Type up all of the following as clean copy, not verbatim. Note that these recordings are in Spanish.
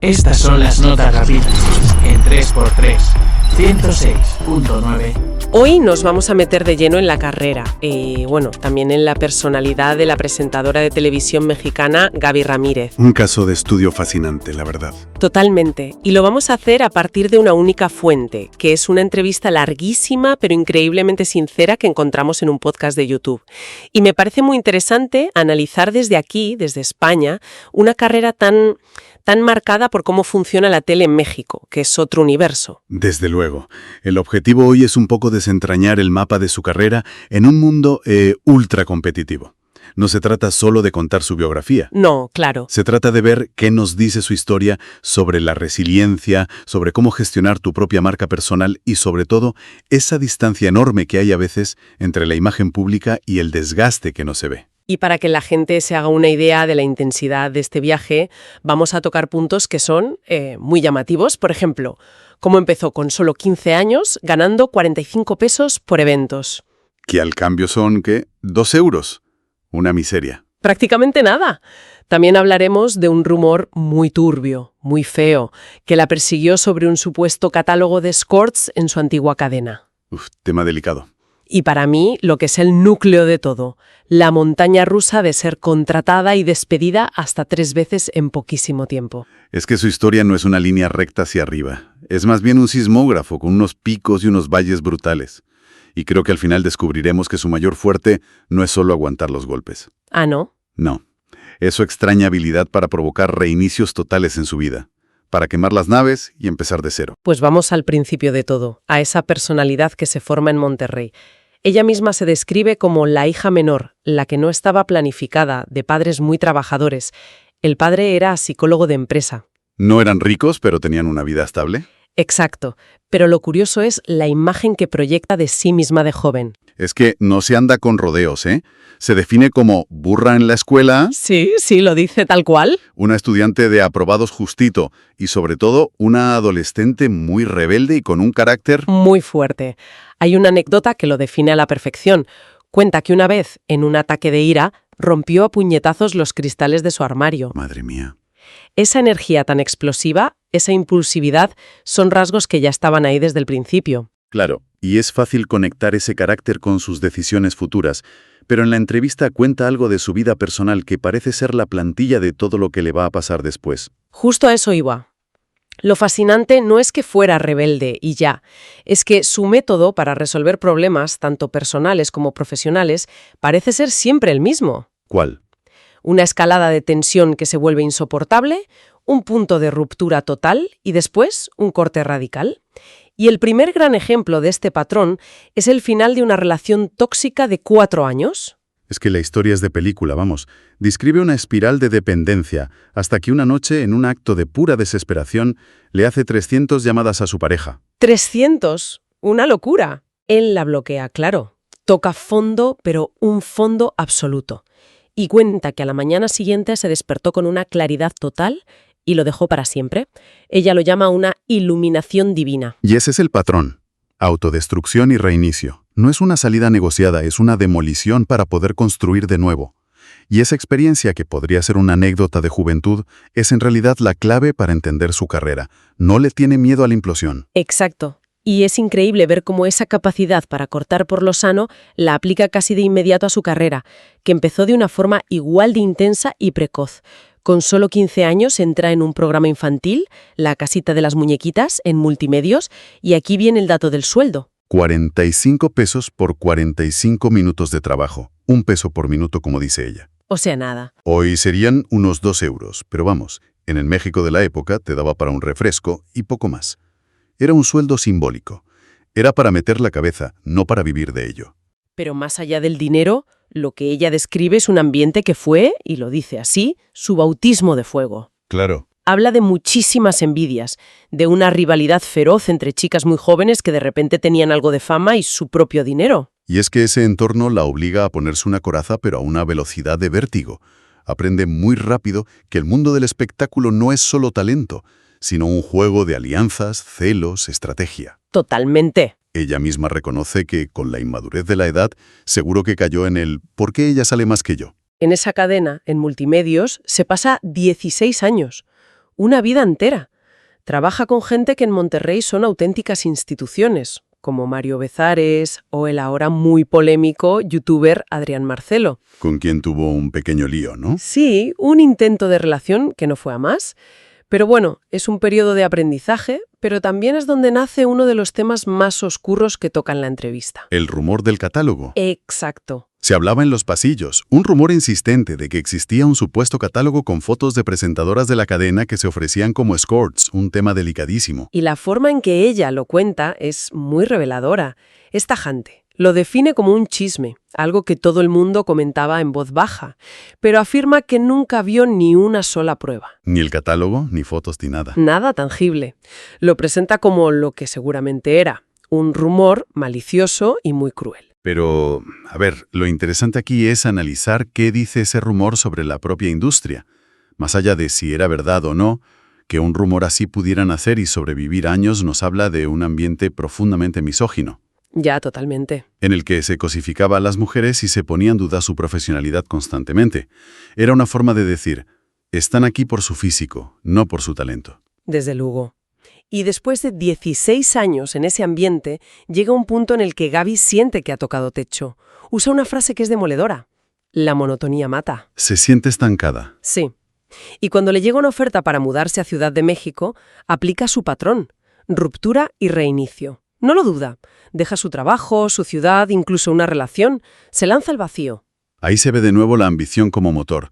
Estas son las notas rápidas en 3x3, 106.9. Hoy nos vamos a meter de lleno en la carrera, también en la personalidad de la presentadora de televisión mexicana Gaby Ramírez. Un caso de estudio fascinante, la verdad. Totalmente, y lo vamos a hacer a partir de una única fuente, que es una entrevista larguísima pero increíblemente sincera que encontramos en un podcast de YouTube. Y me parece muy interesante analizar desde aquí, desde España, una carrera tan marcada por cómo funciona la tele en México, que es otro universo. Desde luego. El objetivo hoy es un poco desentrañar el mapa de su carrera en un mundo ultra competitivo. No se trata solo de contar su biografía. No, claro. Se trata de ver qué nos dice su historia sobre la resiliencia, sobre cómo gestionar tu propia marca personal y, sobre todo, esa distancia enorme que hay a veces entre la imagen pública y el desgaste que no se ve. Y para que la gente se haga una idea de la intensidad de este viaje, vamos a tocar puntos que son muy llamativos. Por ejemplo, cómo empezó con solo 15 años ganando 45 pesos por eventos. Que al cambio son, ¿qué? 2 euros. Una miseria. Prácticamente nada. También hablaremos de un rumor muy turbio, muy feo, que la persiguió sobre un supuesto catálogo de escorts en su antigua cadena. Tema delicado. Y para mí, lo que es el núcleo de todo, la montaña rusa de ser contratada y despedida hasta 3 veces en poquísimo tiempo. Es que su historia no es una línea recta hacia arriba. Es más bien un sismógrafo con unos picos y unos valles brutales. Y creo que al final descubriremos que su mayor fuerte no es solo aguantar los golpes. ¿Ah, no? No. Es su extraña habilidad para provocar reinicios totales en su vida. Para quemar las naves y empezar de cero. Pues vamos al principio de todo, a esa personalidad que se forma en Monterrey. Ella misma se describe como la hija menor, la que no estaba planificada, de padres muy trabajadores. El padre era psicólogo de empresa. No eran ricos, pero tenían una vida estable. Exacto, pero lo curioso es la imagen que proyecta de sí misma de joven. Es que no se anda con rodeos, ¿eh? Se define como burra en la escuela. Sí, lo dice tal cual. Una estudiante de aprobados justito y, sobre todo, una adolescente muy rebelde y con un carácter muy fuerte. Hay una anécdota que lo define a la perfección. Cuenta que una vez, en un ataque de ira, rompió a puñetazos los cristales de su armario. Madre mía. Esa energía tan explosiva, esa impulsividad, son rasgos que ya estaban ahí desde el principio. Claro, y es fácil conectar ese carácter con sus decisiones futuras, pero en la entrevista cuenta algo de su vida personal que parece ser la plantilla de todo lo que le va a pasar después. Justo a eso iba. Lo fascinante no es que fuera rebelde y ya, es que su método para resolver problemas, tanto personales como profesionales, parece ser siempre el mismo. ¿Cuál? Una escalada de tensión que se vuelve insoportable, un punto de ruptura total y después un corte radical. Y el primer gran ejemplo de este patrón es el final de una relación tóxica de 4 años. Es que la historia es de película, vamos. Describe una espiral de dependencia, hasta que una noche, en un acto de pura desesperación, le hace 300 llamadas a su pareja. ¡300! ¡Una locura! Él la bloquea, claro. Toca fondo, pero un fondo absoluto. Y cuenta que a la mañana siguiente se despertó con una claridad total y lo dejó para siempre. Ella lo llama una iluminación divina. Y ese es el patrón. Autodestrucción y reinicio. No es una salida negociada, es una demolición para poder construir de nuevo. Y esa experiencia, que podría ser una anécdota de juventud, es en realidad la clave para entender su carrera. No le tiene miedo a la implosión. Exacto. Y es increíble ver cómo esa capacidad para cortar por lo sano la aplica casi de inmediato a su carrera, que empezó de una forma igual de intensa y precoz. Con solo 15 años entra en un programa infantil, La Casita de las Muñequitas, en Multimedios, y aquí viene el dato del sueldo. 45 pesos por 45 minutos de trabajo. 1 peso por minuto, como dice ella. O sea, nada. Hoy serían unos 2 euros, pero vamos, en el México de la época te daba para un refresco y poco más. Era un sueldo simbólico. Era para meter la cabeza, no para vivir de ello. Pero más allá del dinero, lo que ella describe es un ambiente que fue, y lo dice así, su bautismo de fuego. Claro. Habla de muchísimas envidias, de una rivalidad feroz entre chicas muy jóvenes que de repente tenían algo de fama y su propio dinero. Y es que ese entorno la obliga a ponerse una coraza, pero a una velocidad de vértigo. Aprende muy rápido que el mundo del espectáculo no es solo talento, sino un juego de alianzas, celos, estrategia. Totalmente. Ella misma reconoce que, con la inmadurez de la edad, seguro que cayó en el ¿por qué ella sale más que yo? En esa cadena, en Multimedios, se pasa 16 años. una vida entera. Trabaja con gente que en Monterrey son auténticas instituciones, como Mario Bezares o el ahora muy polémico youtuber Adrián Marcelo. Con quien tuvo un pequeño lío, ¿no? Sí, un intento de relación que no fue a más. Pero bueno, es un periodo de aprendizaje, pero también es donde nace uno de los temas más oscuros que toca en la entrevista. El rumor del catálogo. Exacto. Se hablaba en los pasillos, un rumor insistente de que existía un supuesto catálogo con fotos de presentadoras de la cadena que se ofrecían como escorts, un tema delicadísimo. Y la forma en que ella lo cuenta es muy reveladora, es tajante. Lo define como un chisme, algo que todo el mundo comentaba en voz baja, pero afirma que nunca vio ni una sola prueba. Ni el catálogo, ni fotos, ni nada. Nada tangible. Lo presenta como lo que seguramente era, un rumor malicioso y muy cruel. Pero, a ver, lo interesante aquí es analizar qué dice ese rumor sobre la propia industria. Más allá de si era verdad o no, que un rumor así pudiera nacer y sobrevivir años nos habla de un ambiente profundamente misógino. Ya, totalmente. En el que se cosificaba a las mujeres y se ponía en duda su profesionalidad constantemente. Era una forma de decir, están aquí por su físico, no por su talento. Desde luego. Y después de 16 años en ese ambiente, llega un punto en el que Gaby siente que ha tocado techo. Usa una frase que es demoledora. La monotonía mata. Se siente estancada. Sí. Y cuando le llega una oferta para mudarse a Ciudad de México, aplica su patrón. Ruptura y reinicio. No lo duda. Deja su trabajo, su ciudad, incluso una relación. Se lanza al vacío. Ahí se ve de nuevo la ambición como motor.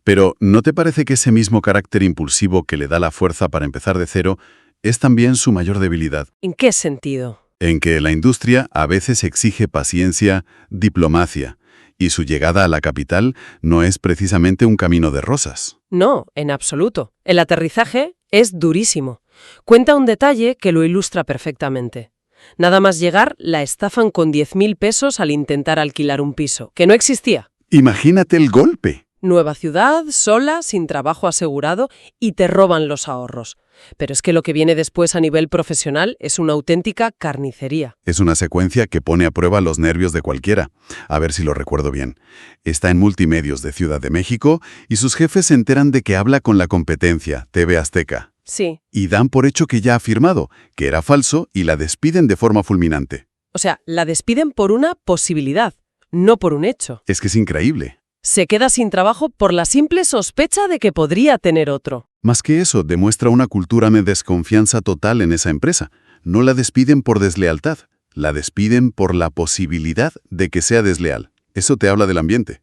Pero ¿no te parece que ese mismo carácter impulsivo que le da la fuerza para empezar de cero es también su mayor debilidad? ¿En qué sentido? En que la industria a veces exige paciencia, diplomacia, y su llegada a la capital no es precisamente un camino de rosas. No, en absoluto. El aterrizaje es durísimo. Cuenta un detalle que lo ilustra perfectamente. Nada más llegar, la estafan con 10.000 pesos al intentar alquilar un piso, que no existía. Imagínate el golpe. Nueva ciudad, sola, sin trabajo asegurado, y te roban los ahorros. Pero es que lo que viene después a nivel profesional es una auténtica carnicería. Es una secuencia que pone a prueba los nervios de cualquiera. A ver si lo recuerdo bien. Está en Multimedios de Ciudad de México y sus jefes se enteran de que habla con la competencia, TV Azteca. Sí. Y dan por hecho que ya ha firmado, que era falso, y la despiden de forma fulminante. O sea, la despiden por una posibilidad, no por un hecho. Es que es increíble. Se queda sin trabajo por la simple sospecha de que podría tener otro. Más que eso, demuestra una cultura de desconfianza total en esa empresa. No la despiden por deslealtad, la despiden por la posibilidad de que sea desleal. Eso te habla del ambiente.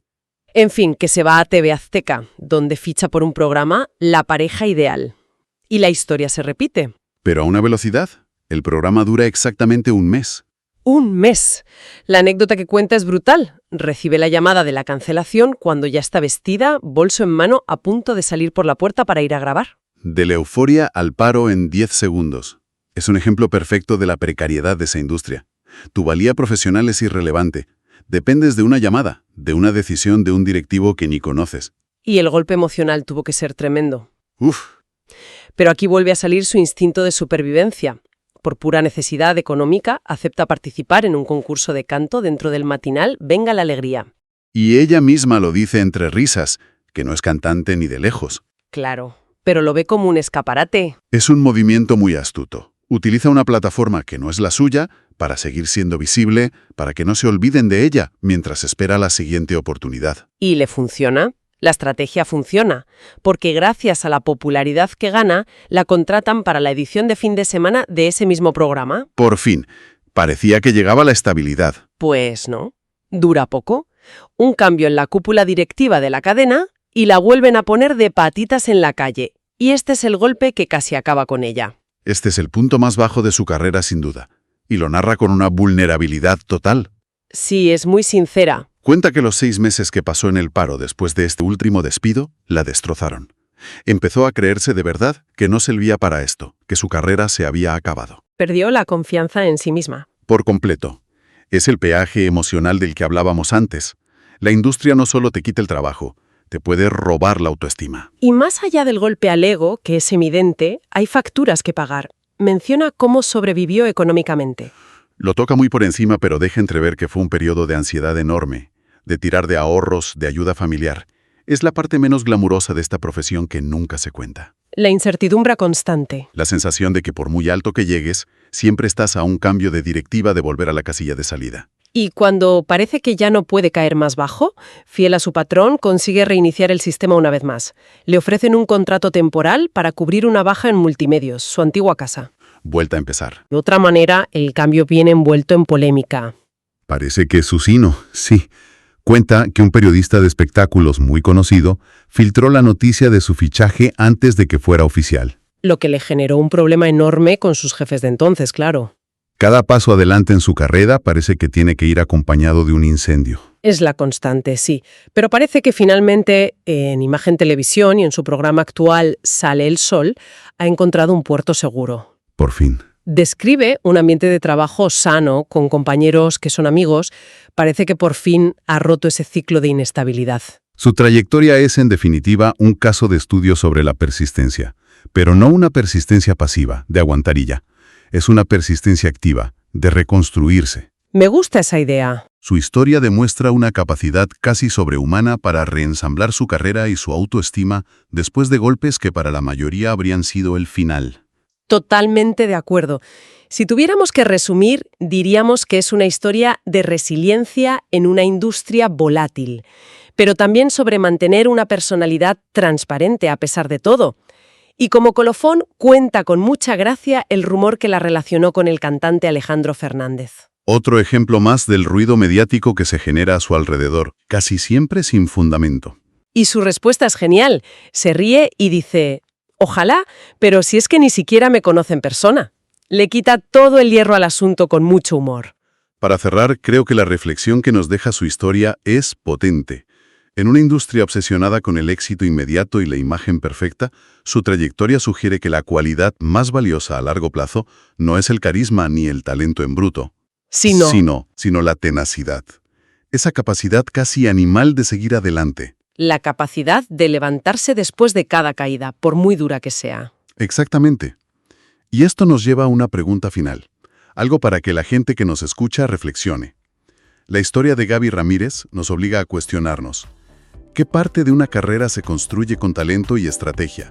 En fin, que se va a TV Azteca, donde ficha por un programa La pareja ideal. Y la historia se repite. Pero a una velocidad. El programa dura exactamente un mes. ¡Un mes! La anécdota que cuenta es brutal. Recibe la llamada de la cancelación cuando ya está vestida, bolso en mano, a punto de salir por la puerta para ir a grabar. De la euforia al paro en 10 segundos. Es un ejemplo perfecto de la precariedad de esa industria. Tu valía profesional es irrelevante. Dependes de una llamada, de una decisión de un directivo que ni conoces. Y el golpe emocional tuvo que ser tremendo. Uf. Pero aquí vuelve a salir su instinto de supervivencia. Por pura necesidad económica, acepta participar en un concurso de canto dentro del matinal Venga la Alegría. Y ella misma lo dice entre risas, que no es cantante ni de lejos. Claro, pero lo ve como un escaparate. Es un movimiento muy astuto. Utiliza una plataforma que no es la suya para seguir siendo visible, para que no se olviden de ella mientras espera la siguiente oportunidad. ¿Y le funciona? La estrategia funciona, porque gracias a la popularidad que gana, la contratan para la edición de fin de semana de ese mismo programa. Por fin, parecía que llegaba la estabilidad. Pues no. Dura poco. Un cambio en la cúpula directiva de la cadena y la vuelven a poner de patitas en la calle. Y este es el golpe que casi acaba con ella. Este es el punto más bajo de su carrera, sin duda. Y lo narra con una vulnerabilidad total. Sí, es muy sincera. Cuenta que los 6 meses que pasó en el paro después de este último despido la destrozaron. Empezó a creerse de verdad que no servía para esto, que su carrera se había acabado. Perdió la confianza en sí misma. Por completo. Es el peaje emocional del que hablábamos antes. La industria no solo te quita el trabajo, te puede robar la autoestima. Y más allá del golpe al ego, que es evidente, hay facturas que pagar. Menciona cómo sobrevivió económicamente. Lo toca muy por encima, pero deja entrever que fue un periodo de ansiedad enorme, de tirar de ahorros, de ayuda familiar. Es la parte menos glamurosa de esta profesión que nunca se cuenta. La incertidumbre constante. La sensación de que por muy alto que llegues, siempre estás a un cambio de directiva de volver a la casilla de salida. Y cuando parece que ya no puede caer más bajo, fiel a su patrón, consigue reiniciar el sistema una vez más. Le ofrecen un contrato temporal para cubrir una baja en Multimedios, su antigua casa. Vuelta a empezar. De otra manera, el cambio viene envuelto en polémica. Parece que es Susino, sí. Cuenta que un periodista de espectáculos muy conocido filtró la noticia de su fichaje antes de que fuera oficial. Lo que le generó un problema enorme con sus jefes de entonces, claro. Cada paso adelante en su carrera parece que tiene que ir acompañado de un incendio. Es la constante, sí. Pero parece que finalmente, en Imagen Televisión y en su programa actual Sale el Sol, ha encontrado un puerto seguro. Por fin. Describe un ambiente de trabajo sano, con compañeros que son amigos. Parece que por fin ha roto ese ciclo de inestabilidad. Su trayectoria es, en definitiva, un caso de estudio sobre la persistencia. Pero no una persistencia pasiva, de aguantarilla. Es una persistencia activa, de reconstruirse. Me gusta esa idea. Su historia demuestra una capacidad casi sobrehumana para reensamblar su carrera y su autoestima después de golpes que para la mayoría habrían sido el final. Totalmente de acuerdo. Si tuviéramos que resumir, diríamos que es una historia de resiliencia en una industria volátil, pero también sobre mantener una personalidad transparente a pesar de todo. Y como colofón, cuenta con mucha gracia el rumor que la relacionó con el cantante Alejandro Fernández. Otro ejemplo más del ruido mediático que se genera a su alrededor, casi siempre sin fundamento. Y su respuesta es genial. Se ríe y dice: ojalá, pero si es que ni siquiera me conoce en persona. Le quita todo el hierro al asunto con mucho humor. Para cerrar, creo que la reflexión que nos deja su historia es potente. En una industria obsesionada con el éxito inmediato y la imagen perfecta, su trayectoria sugiere que la cualidad más valiosa a largo plazo no es el carisma ni el talento en bruto, sino la tenacidad. Esa capacidad casi animal de seguir adelante. La capacidad de levantarse después de cada caída, por muy dura que sea. Exactamente. Y esto nos lleva a una pregunta final, algo para que la gente que nos escucha reflexione. La historia de Gaby Ramírez nos obliga a cuestionarnos. ¿Qué parte de una carrera se construye con talento y estrategia?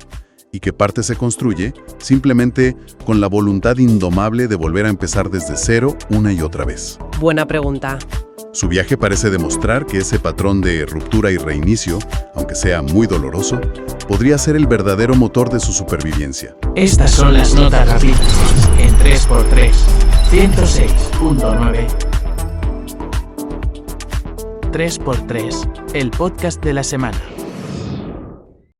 ¿Y qué parte se construye simplemente con la voluntad indomable de volver a empezar desde cero una y otra vez? Buena pregunta. Su viaje parece demostrar que ese patrón de ruptura y reinicio, aunque sea muy doloroso, podría ser el verdadero motor de su supervivencia. Estas son las notas rápidas en 3x3, 106.9. 3x3, el podcast de la semana.